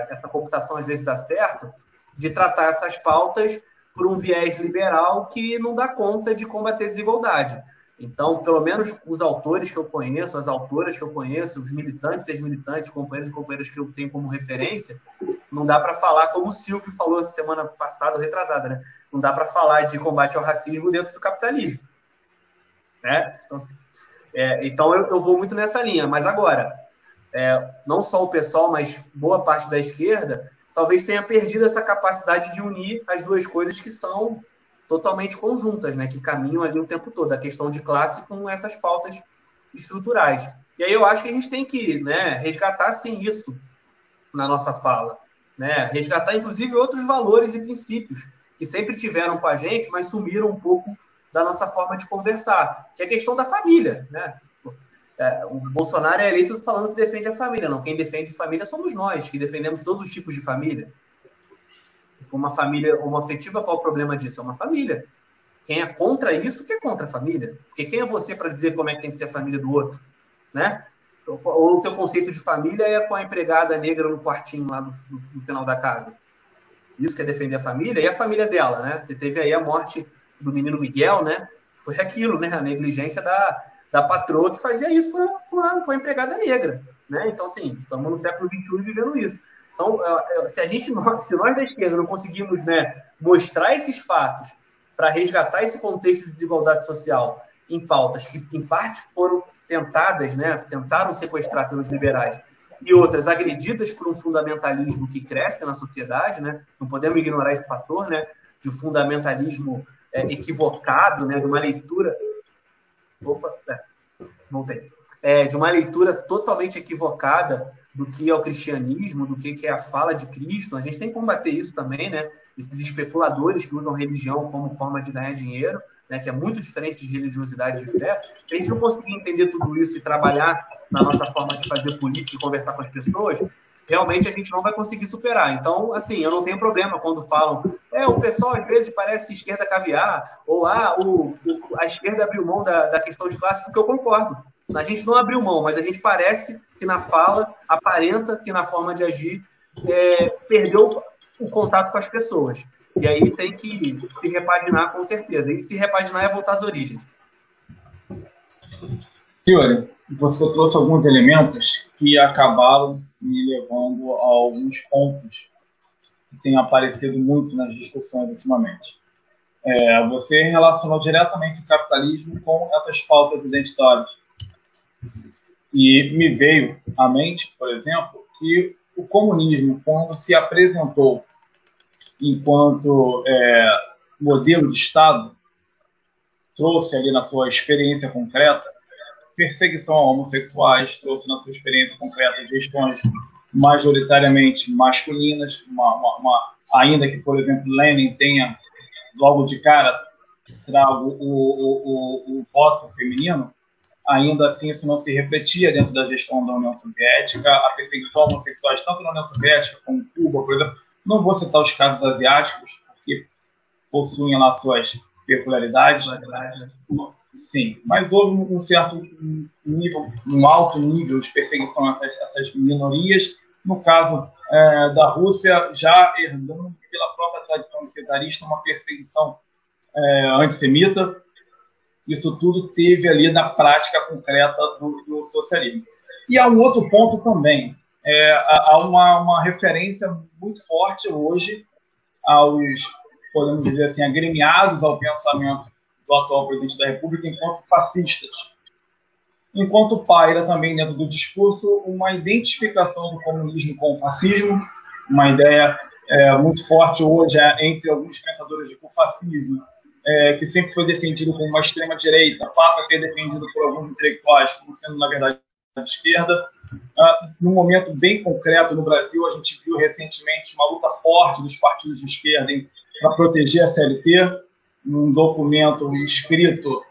essa computação às vezes dá certo, de tratar essas pautas por um viés liberal que não dá conta de combater a desigualdade. Então, pelo menos os autores que eu conheço, as autoras que eu conheço, os militantes e as militantes, companheiros e companheiras que eu tenho como referência, não dá para falar, como o Silvio falou semana passada, retrasada, né? Não dá para falar de combate ao racismo dentro do capitalismo, né? Então eu vou muito nessa linha. Mas agora, não só o pessoal, mas boa parte da esquerda talvez tenha perdido essa capacidade de unir as duas coisas que são totalmente conjuntas, né, que caminham ali o tempo todo, a questão de classe com essas pautas estruturais. E aí eu acho que a gente tem que, né, resgatar, sim, isso na nossa fala, né, resgatar, inclusive, outros valores e princípios que sempre tiveram com a gente, mas sumiram um pouco da nossa forma de conversar, que é a questão da família, né? O Bolsonaro é eleito falando que defende a família, não. Quem defende família somos nós, que defendemos todos os tipos de família. Uma família homoafetiva, qual o problema disso? É uma família. Quem é contra isso, que é contra a família. Porque quem é você para dizer como é que tem que ser a família do outro? Né? Ou o teu conceito de família é com a empregada negra no quartinho lá no final da casa. Isso que é defender a família e a família dela, né? Você teve aí a morte do menino Miguel, né? Foi aquilo, né? A negligência da patroa que fazia isso com a empregada negra, né? Então, assim, estamos no século XXI vivendo isso. Então, se nós da esquerda não conseguimos, né, mostrar esses fatos para resgatar esse contexto de desigualdade social em pautas que, em parte, foram tentadas, né, tentaram sequestrar pelos liberais, e outras agredidas por um fundamentalismo que cresce na sociedade, né? Não podemos ignorar esse fator, né, de um fundamentalismo equivocado, né, de uma leitura... voltei. De uma leitura totalmente equivocada do que é o cristianismo, do que é a fala de Cristo. A gente tem que combater isso também, né? Esses especuladores que usam religião como forma de ganhar dinheiro, né? Que é muito diferente de religiosidade de fé. Se a gente não conseguir entender tudo isso e trabalhar na nossa forma de fazer política e conversar com as pessoas, realmente a gente não vai conseguir superar. Então, assim, eu não tenho problema quando falam o pessoal às vezes parece esquerda caviar, ou a esquerda abriu mão da questão de classe, porque eu concordo. A gente não abriu mão, mas a gente parece que na fala, aparenta que na forma de agir, perdeu o contato com as pessoas. E aí tem que se repaginar com certeza. E se repaginar é voltar às origens. Yuri, você trouxe alguns elementos que acabaram me levando a alguns pontos que têm aparecido muito nas discussões ultimamente. Você relacionou diretamente o capitalismo com essas pautas identitárias. E me veio à mente, por exemplo, que o comunismo, quando se apresentou enquanto modelo de Estado, trouxe ali na sua experiência concreta perseguição a homossexuais, trouxe na sua experiência concreta gestões majoritariamente masculinas, ainda que, por exemplo, Lenin tenha logo de cara trago o voto feminino, ainda assim isso não se refletia dentro da gestão da União Soviética. A perseguição a homossexuais, tanto na União Soviética como Cuba, por exemplo, não vou citar os casos asiáticos, porque possuem lá suas peculiaridades. Sim, mas houve um certo nível, um alto nível de perseguição a essas minorias. No caso da Rússia, já herdando pela própria tradição czarista uma perseguição antissemita. Isso tudo teve ali na prática concreta do socialismo. E há um outro ponto também. Há uma referência muito forte hoje aos, podemos dizer assim, agremiados ao pensamento do atual presidente da República enquanto fascistas. Enquanto paira também dentro do discurso uma identificação do comunismo com o fascismo, uma ideia muito forte hoje entre alguns pensadores de que o fascismo, que sempre foi defendido como uma extrema-direita, passa a ser defendido por alguns intelectuais como sendo, na verdade, de esquerda. Num momento bem concreto no Brasil, a gente viu recentemente uma luta forte dos partidos de esquerda para proteger a CLT, num documento escrito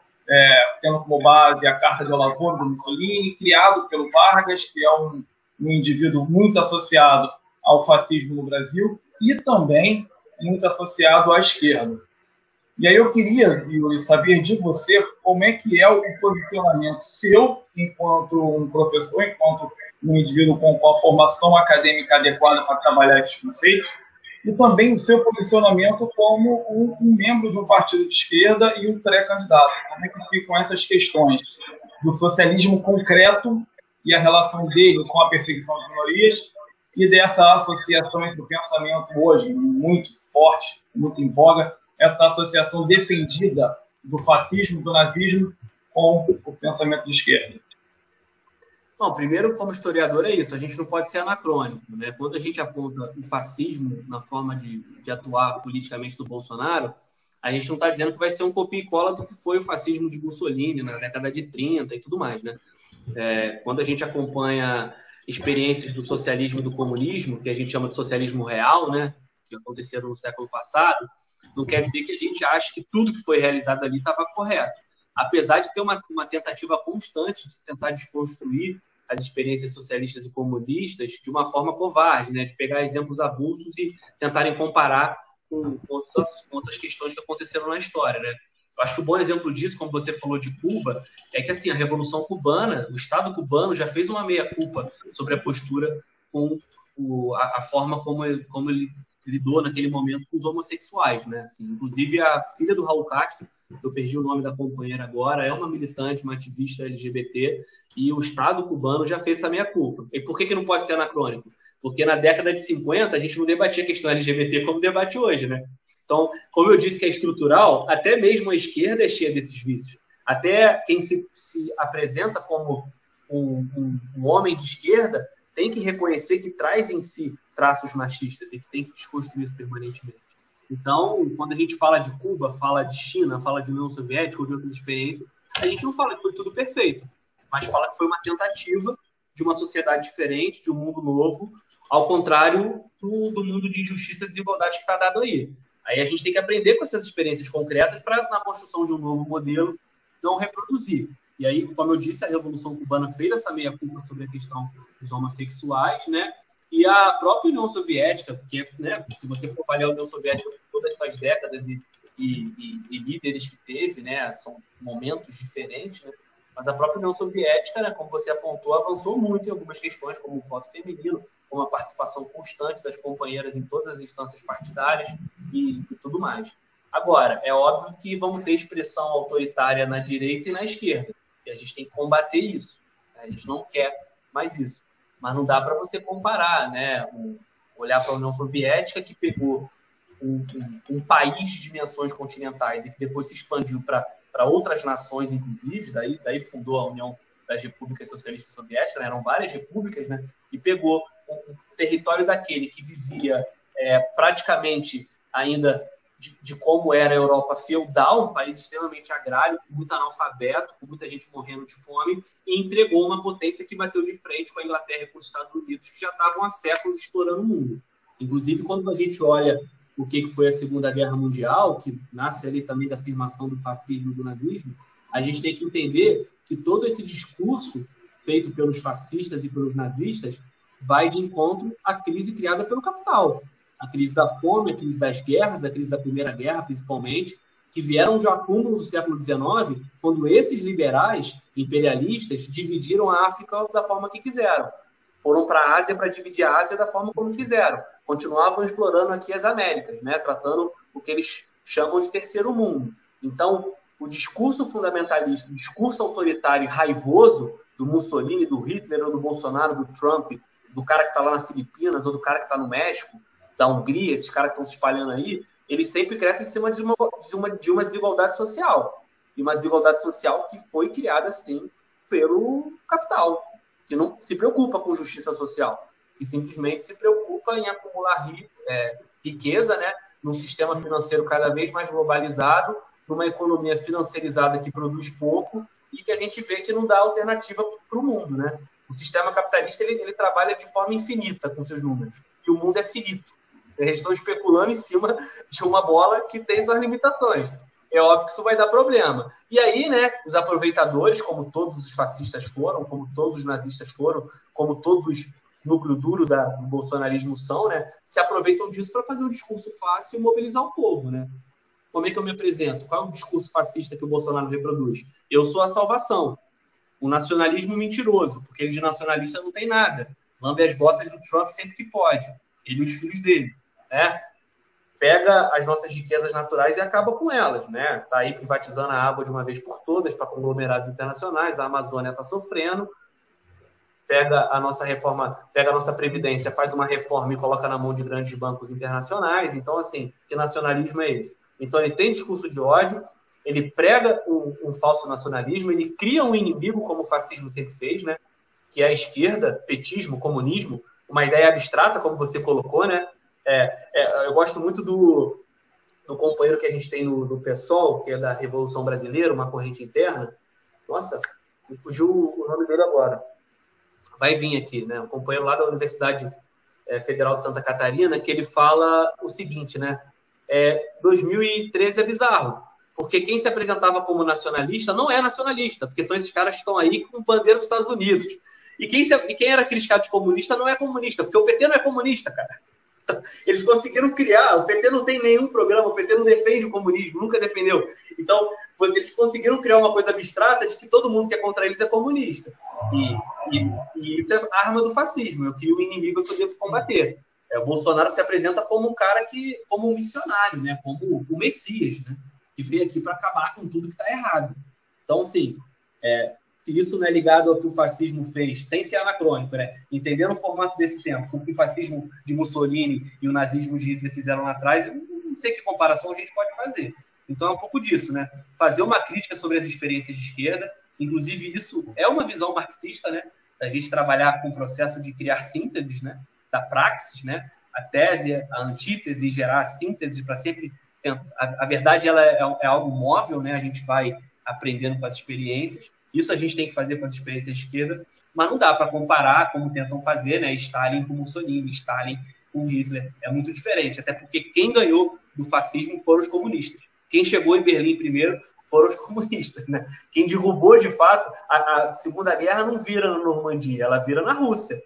tendo como base a Carta de Olavoro do Mussolini, criado pelo Vargas, que é um indivíduo muito associado ao fascismo no Brasil e também muito associado à esquerda. E aí eu queria, Yuri, saber de você como é que é o posicionamento seu enquanto um professor, enquanto um indivíduo com a formação acadêmica adequada para trabalhar esses conceitos, e também o seu posicionamento como um membro de um partido de esquerda e um pré-candidato. Como é que ficam essas questões do socialismo concreto e a relação dele com a perseguição de minorias e dessa associação entre o pensamento hoje muito forte, muito em voga, essa associação defendida do fascismo, do nazismo, com o pensamento de esquerda? Bom, primeiro, como historiador, é isso. A gente não pode ser anacrônico, né? Quando a gente aponta o fascismo na forma de atuar politicamente do Bolsonaro, a gente não está dizendo que vai ser um copia e cola do que foi o fascismo de Mussolini na década de 30 e tudo mais, né? Quando a gente acompanha experiências do socialismo e do comunismo, que a gente chama de socialismo real, né? Que aconteceram no século passado, não quer dizer que a gente ache que tudo que foi realizado ali estava correto. Apesar de ter uma tentativa constante de tentar desconstruir as experiências socialistas e comunistas de uma forma covarde, né? De pegar exemplos avulsos e tentarem comparar com outras questões que aconteceram na história, né? Eu acho que um bom exemplo disso, como você falou de Cuba, é que assim, a Revolução Cubana, o Estado cubano já fez uma meia-culpa sobre a postura com a forma como ele lidou naquele momento com os homossexuais, né? Assim, inclusive a filha do Raul Castro, que eu perdi o nome da companheira agora, é uma militante, uma ativista LGBT, e o Estado cubano já fez essa meia-culpa. E por que não pode ser anacrônico? Porque na década de 50 a gente não debatia a questão LGBT como debate hoje, né? Então, como eu disse que é estrutural, até mesmo a esquerda é cheia desses vícios. Até quem se apresenta como um homem de esquerda tem que reconhecer que traz em si traços machistas e que tem que desconstruir isso permanentemente. Então, quando a gente fala de Cuba, fala de China, fala de União Soviética ou de outras experiências, a gente não fala que foi tudo perfeito, mas fala que foi uma tentativa de uma sociedade diferente, de um mundo novo, ao contrário do mundo de injustiça e desigualdade que está dado aí. Aí a gente tem que aprender com essas experiências concretas para, na construção de um novo modelo, não reproduzir. E aí, como eu disse, a Revolução Cubana fez essa meia-culpa sobre a questão dos homossexuais, né? E a própria União Soviética, porque, né, se você for avaliar a União Soviética por todas essas décadas e líderes que teve, né, são momentos diferentes, né? Mas a própria União Soviética, né, como você apontou, avançou muito em algumas questões, como o voto feminino, como a participação constante das companheiras em todas as instâncias partidárias e tudo mais. Agora, é óbvio que vamos ter expressão autoritária na direita e na esquerda, e a gente tem que combater isso. A gente não quer mais isso. Mas não dá para você comparar, né? Olhar para a União Soviética, que pegou um país de dimensões continentais e que depois se expandiu para outras nações, inclusive, daí fundou a União das Repúblicas Socialistas Soviéticas, né? Eram várias repúblicas, né? E pegou um território daquele que vivia praticamente ainda de como era a Europa feudal, um país extremamente agrário, com muito analfabeto, com muita gente morrendo de fome, e entregou uma potência que bateu de frente com a Inglaterra e com os Estados Unidos, que já estavam há séculos explorando o mundo. Inclusive, quando a gente olha o que foi a Segunda Guerra Mundial, que nasce ali também da afirmação do fascismo e do nazismo, a gente tem que entender que todo esse discurso feito pelos fascistas e pelos nazistas vai de encontro à crise criada pelo capital. A crise da fome, a crise das guerras, da crise da Primeira Guerra, principalmente, que vieram de um acúmulo do século XIX, quando esses liberais imperialistas dividiram a África da forma que quiseram. Foram para a Ásia para dividir a Ásia da forma como quiseram. Continuavam explorando aqui as Américas, né? Tratando o que eles chamam de terceiro mundo. Então, o discurso fundamentalista, o discurso autoritário e raivoso do Mussolini, do Hitler, ou do Bolsonaro, do Trump, do cara que está lá nas Filipinas, ou do cara que está no México, da Hungria, esses caras que estão se espalhando aí, eles sempre crescem em cima de uma desigualdade social. E uma desigualdade social que foi criada, sim, pelo capital, que não se preocupa com justiça social, que simplesmente se preocupa em acumular riqueza, né, num sistema financeiro cada vez mais globalizado, numa economia financiarizada que produz pouco e que a gente vê que não dá alternativa para o mundo, né? O sistema capitalista ele trabalha de forma infinita com seus números, e o mundo é finito. Eles estão especulando em cima de uma bola que tem suas limitações. É óbvio que isso vai dar problema. E aí, né, os aproveitadores, como todos os fascistas foram, como todos os nazistas foram, como todos os núcleo duro do bolsonarismo são, né, se aproveitam disso para fazer um discurso fácil e mobilizar o povo, né? Como é que eu me apresento? Qual é o discurso fascista que o Bolsonaro reproduz? Eu sou a salvação. O nacionalismo mentiroso, porque ele de nacionalista não tem nada. Lambe as botas do Trump sempre que pode. Ele e os filhos dele. Né? Pega as nossas riquezas naturais e acaba com elas, né? Tá aí privatizando a água de uma vez por todas para conglomerados internacionais, a Amazônia está sofrendo, pega a nossa reforma, pega a nossa previdência, faz uma reforma e coloca na mão de grandes bancos internacionais. Então, assim, que nacionalismo é esse? Então, ele tem discurso de ódio, ele prega um falso nacionalismo, ele cria um inimigo, como o fascismo sempre fez, né? que é a esquerda, petismo, comunismo, uma ideia abstrata, como você colocou, né? Eu gosto muito do companheiro que a gente tem no PSOL, que é da Revolução Brasileira, uma corrente interna. Nossa, me fugiu o nome dele agora. Vai vir aqui, né? Um companheiro lá da Universidade Federal de Santa Catarina, que ele fala o seguinte, né? 2013 é bizarro, porque quem se apresentava como nacionalista não é nacionalista, porque são esses caras que estão aí com bandeira dos Estados Unidos. E quem era criticado de comunista não é comunista, porque o PT não é comunista, cara. Eles conseguiram criar, o PT não tem nenhum programa, o PT não defende o comunismo, nunca defendeu. Então, eles conseguiram criar uma coisa abstrata de que todo mundo que é contra eles é comunista. E isso é a arma do fascismo, eu crio um inimigo que eu devo combater. O Bolsonaro se apresenta como um cara como um missionário, né? Como o Messias, né? Que veio aqui para acabar com tudo que está errado. Então, assim, se isso não é ligado ao que o fascismo fez, sem ser anacrônico, né? Entendendo o formato desse tempo, o que o fascismo de Mussolini e o nazismo de Hitler fizeram lá atrás, eu não sei que comparação a gente pode fazer. Então é um pouco disso, né? Fazer uma crítica sobre as experiências de esquerda, inclusive isso é uma visão marxista, né? Da gente trabalhar com o processo de criar sínteses, né? Da praxis, né? A tese, a antítese, e gerar a síntese para sempre... A verdade ela é algo móvel, né? A gente vai aprendendo com as experiências. Isso a gente tem que fazer com as experiências de esquerda, mas não dá para comparar, como tentam fazer, né? Stalin com Mussolini, Stalin com Hitler. É muito diferente, até porque quem ganhou do fascismo foram os comunistas. Quem chegou em Berlim primeiro foram os comunistas, né? Quem derrubou, de fato, a Segunda Guerra não vira na Normandia, ela vira na Rússia.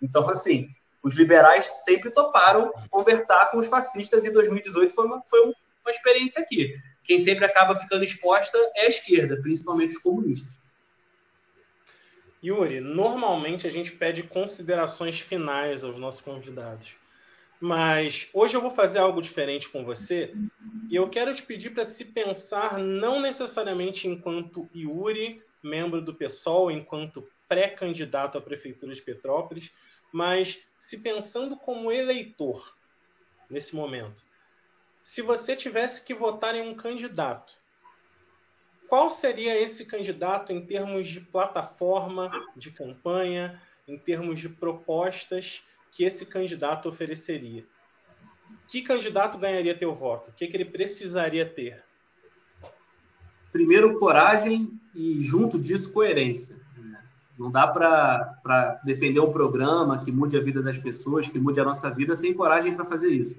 Então, assim, os liberais sempre toparam conversar com os fascistas e 2018 foi uma experiência aqui. Quem sempre acaba ficando exposta é a esquerda, principalmente os comunistas. Yuri, normalmente a gente pede considerações finais aos nossos convidados. Mas hoje eu vou fazer algo diferente com você e eu quero te pedir para se pensar não necessariamente enquanto Yuri, membro do PSOL, enquanto pré-candidato à Prefeitura de Petrópolis, mas se pensando como eleitor nesse momento. Se você tivesse que votar em um candidato, qual seria esse candidato em termos de plataforma, de campanha, em termos de propostas que esse candidato ofereceria? Que candidato ganharia teu voto? O que ele precisaria ter? Primeiro, coragem e, junto disso, coerência. Não dá para defender um programa que mude a vida das pessoas, que mude a nossa vida, sem coragem para fazer isso.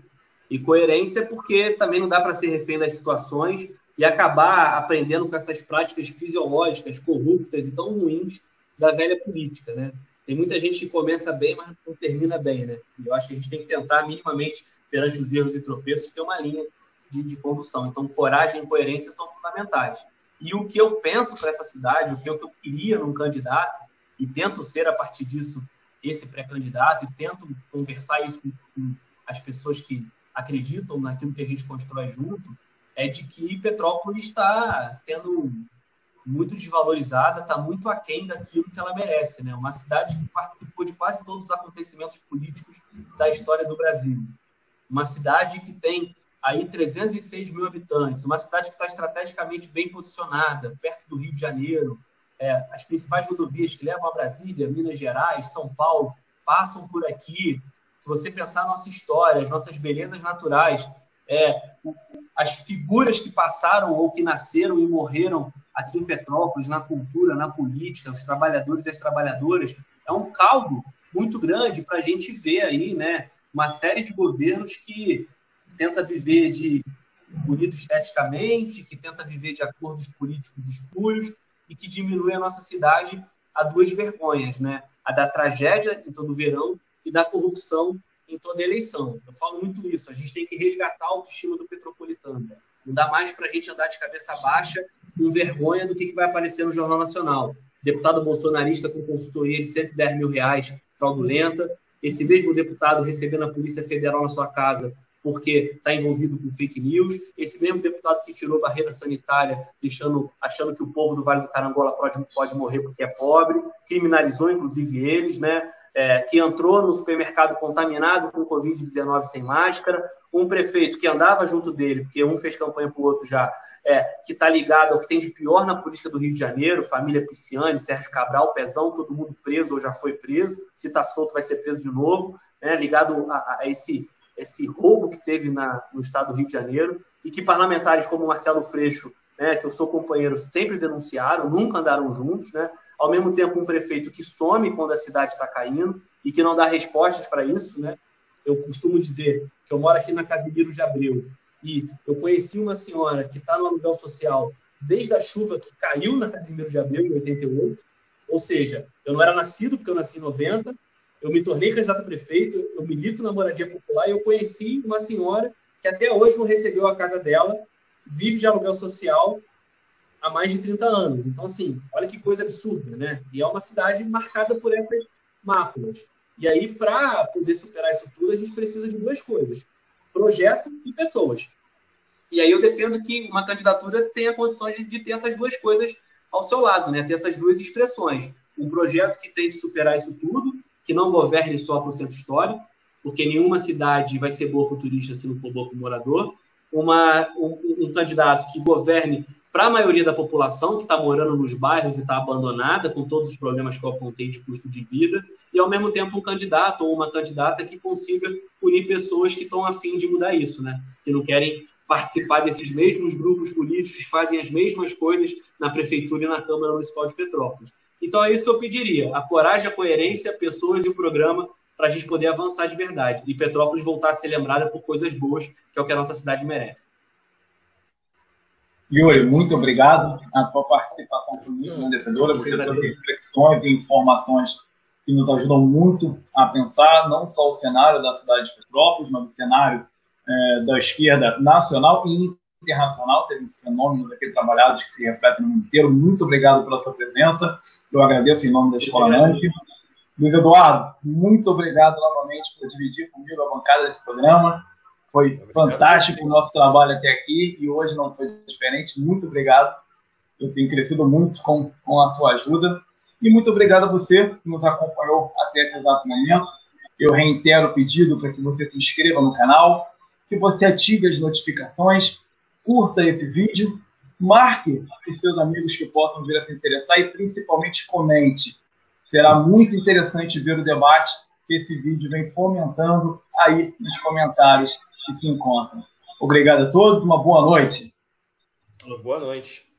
E coerência porque também não dá para ser refém das situações e acabar aprendendo com essas práticas fisiológicas, corruptas e tão ruins da velha política, né? Tem muita gente que começa bem, mas não termina bem, né? E eu acho que a gente tem que tentar, minimamente, perante os erros e tropeços, ter uma linha de condução. Então, coragem e coerência são fundamentais. E o que eu penso para essa cidade, o que eu queria num candidato, e tento ser, a partir disso, esse pré-candidato, e tento conversar isso com as pessoas que acreditam naquilo que a gente constrói junto, é de que Petrópolis está sendo muito desvalorizada, está muito aquém daquilo que ela merece, né? Uma cidade que participou de quase todos os acontecimentos políticos da história do Brasil. Uma cidade que tem aí 306 mil habitantes, uma cidade que está estrategicamente bem posicionada, perto do Rio de Janeiro. As principais rodovias que levam a Brasília, Minas Gerais, São Paulo, passam por aqui. Se você pensar na nossa história, as nossas belezas naturais, as figuras que passaram ou que nasceram e morreram aqui em Petrópolis, na cultura, na política, os trabalhadores e as trabalhadoras, é um caldo muito grande para a gente ver aí, né, uma série de governos que tenta viver de bonito esteticamente, que tenta viver de acordos políticos espúrios e que diminui a nossa cidade a duas vergonhas, né? A da tragédia em todo verão e da corrupção em toda eleição. Eu falo muito isso, a gente tem que resgatar a autoestima do petropolitano. Né? Não dá mais para a gente andar de cabeça baixa com vergonha do que vai aparecer no Jornal Nacional. Deputado bolsonarista com consultoria de R$110 mil fraudulenta, esse mesmo deputado recebendo a Polícia Federal na sua casa porque está envolvido com fake news, esse mesmo deputado que tirou barreira sanitária achando que o povo do Vale do Carangola pode morrer porque é pobre, criminalizou inclusive eles, né? que entrou no supermercado contaminado com Covid-19 sem máscara, um prefeito que andava junto dele, porque um fez campanha para o outro já, que está ligado ao que tem de pior na política do Rio de Janeiro, família Pisciani, Sérgio Cabral, Pezão, todo mundo preso ou já foi preso, se está solto vai ser preso de novo, né, ligado a esse roubo que teve no estado do Rio de Janeiro, e que parlamentares como Marcelo Freixo, né, que eu sou companheiro, sempre denunciaram, nunca andaram juntos, né? Ao mesmo tempo um prefeito que some quando a cidade está caindo e que não dá respostas para isso, né? Eu costumo dizer que eu moro aqui na Casimiro de Abreu e eu conheci uma senhora que está no aluguel social desde a chuva que caiu na Casimiro de Abreu em 88, ou seja, eu não era nascido porque eu nasci em 90, eu me tornei candidato a prefeito, eu milito na moradia popular e eu conheci uma senhora que até hoje não recebeu a casa dela, vive de aluguel social há mais de 30 anos. Então, assim, olha que coisa absurda, né? E é uma cidade marcada por essas máculas. E aí, para poder superar isso tudo, a gente precisa de duas coisas: projeto e pessoas. E aí eu defendo que uma candidatura tenha condições de ter essas duas coisas ao seu lado, né? Ter essas duas expressões. Um projeto que tente superar isso tudo, que não governe só para o centro histórico, porque nenhuma cidade vai ser boa para o turista se não for boa para o morador. Um candidato que governe para a maioria da população que está morando nos bairros e está abandonada, com todos os problemas que eu apontei de custo de vida, e, ao mesmo tempo, um candidato ou uma candidata que consiga unir pessoas que estão a fim de mudar isso, né? Que não querem participar desses mesmos grupos políticos que fazem as mesmas coisas na Prefeitura e na Câmara Municipal de Petrópolis. Então, é isso que eu pediria: a coragem, a coerência, pessoas e o programa para a gente poder avançar de verdade. E Petrópolis voltar a ser lembrada por coisas boas, que é o que a nossa cidade merece. Yuri, muito obrigado. A tua participação foi muito enriquecedora. Você trouxe reflexões e informações que nos ajudam muito a pensar não só o cenário da cidade de Petrópolis, mas o cenário da esquerda nacional e internacional. Teve fenômenos aqui trabalhados que se refletem no mundo inteiro. Muito obrigado pela sua presença. Eu agradeço em nome da Escola NANC. Luiz Eduardo, muito obrigado novamente por dividir comigo a bancada desse programa. Foi fantástico o nosso trabalho até aqui e hoje não foi diferente. Muito obrigado. Eu tenho crescido muito com a sua ajuda. E muito obrigado a você que nos acompanhou até esse exato momento. Eu reitero o pedido para que você se inscreva no canal, que você ative as notificações, curta esse vídeo, marque os seus amigos que possam vir a se interessar e principalmente comente. Será muito interessante ver o debate que esse vídeo vem fomentando aí nos comentários que se encontram. Obrigado a todos, uma boa noite. Boa noite.